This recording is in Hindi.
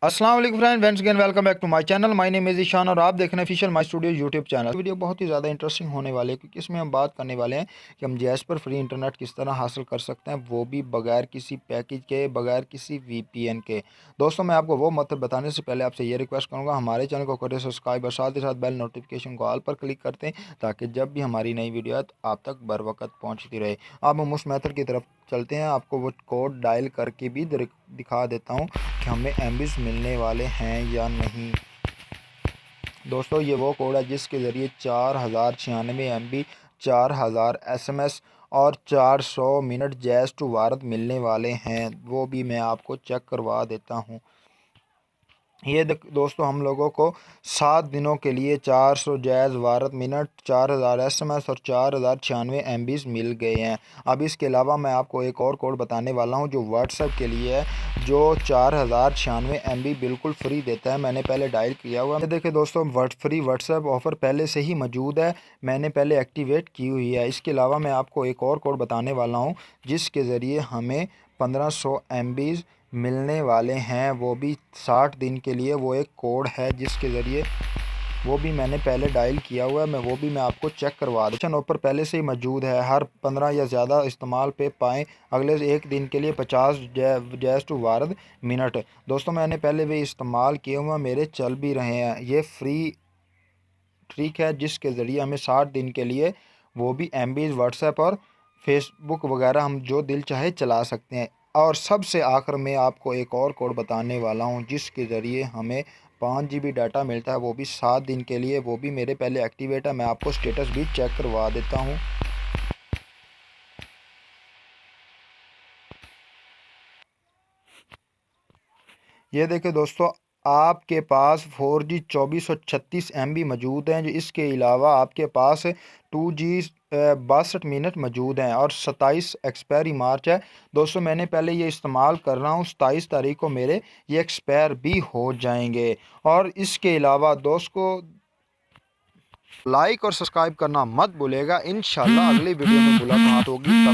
अस्सलाम वालेकुम friend, once again welcome back to my channel. My name is Ishan और आप देख रहे हैं official my studio YouTube channel. Video बहुत ही ज़्यादा इंटरेस्टिंग होने वाली है क्योंकि इसमें हम बात करने वाले हैं कि हम जैस पर फ्री इंटरनेट किस तरह हासिल कर सकते हैं, वो भी बगैर किसी पैकेज के, बगैर किसी वीपीएन के। दोस्तों, मैं आपको वो मतलब बताने से पहले आपसे ये रिक्वेस्ट करूँगा, हमारे चैनल को करें सब्सक्राइब और साथ ही साथ बेल नोटिफिकेशन को ऑल पर क्लिक करते हैं ताकि जब भी हमारी नई वीडियो आए तो आप तक बर वक्त पहुँचती रहे। अब हम उस मेथड की तरफ चलते हैं। आपको वो कोड डायल करके भी दिखा देता हूँ कि हमें एमबीज मिलने वाले हैं या नहीं। दोस्तों, ये वो कोड है जिसके ज़रिए 4096 MB, 4000 SMS और 400 मिनट जैज़ टू भारत मिलने वाले हैं। वो भी मैं आपको चेक करवा देता हूँ। ये दोस्तों, हम लोगों को 7 दिनों के लिए 400 जैज़ भारत मिनट, 4000 SMS और 4096 MBs मिल गए हैं। अब इसके अलावा मैं आपको एक और कोड बताने वाला हूं जो व्हाट्सएप के लिए है, जो 4096 MB बिल्कुल फ्री देता है। मैंने पहले डायल किया हुआ है। देखिए दोस्तों, फ्री व्हाट्सएप ऑफ़र पहले से ही मौजूद है, मैंने पहले एक्टिवेट की हुई है। इसके अलावा मैं आपको एक और कोड बताने वाला हूँ जिसके ज़रिए हमें 1500 MBs मिलने वाले हैं, वो भी 60 दिन के लिए। वो एक कोड है जिसके ज़रिए, वो भी मैंने पहले डायल किया हुआ है, वो भी मैं आपको चेक करवा दूँ। ऑफर पहले से ही मौजूद है, हर 15 या ज़्यादा इस्तेमाल पे पाएँ अगले एक दिन के लिए 50 जैज़ टू भारत मिनट। दोस्तों, मैंने पहले भी इस्तेमाल किए हुए, मेरे चल भी रहे हैं। ये फ्री ट्रिक है जिसके ज़रिए हमें 60 दिन के लिए वो भी MBs व्हाट्सएप और फेसबुक वगैरह हम जो दिल चाहे चला सकते हैं। और सबसे आखिर में आपको एक और कोड बताने वाला हूं जिसके ज़रिए हमें 5 GB डाटा मिलता है, वो भी 7 दिन के लिए। वो भी मेरे पहले एक्टिवेट है, मैं आपको स्टेटस भी चेक करवा देता हूं। ये देखिए दोस्तों, आपके पास 4G 2436 MB मौजूद हैं। जो इसके अलावा आपके पास 2G 62 मिनट मौजूद हैं और 27 एक्सपायरी मार्च है। दोस्तों, मैंने पहले ये इस्तेमाल कर रहा हूँ, 27 तारीख को मेरे ये एक्सपायर भी हो जाएंगे। और इसके अलावा दोस्त को लाइक और सब्सक्राइब करना मत भूलेगा। इंशाल्लाह अगली वीडियो में मुलाकात होगी।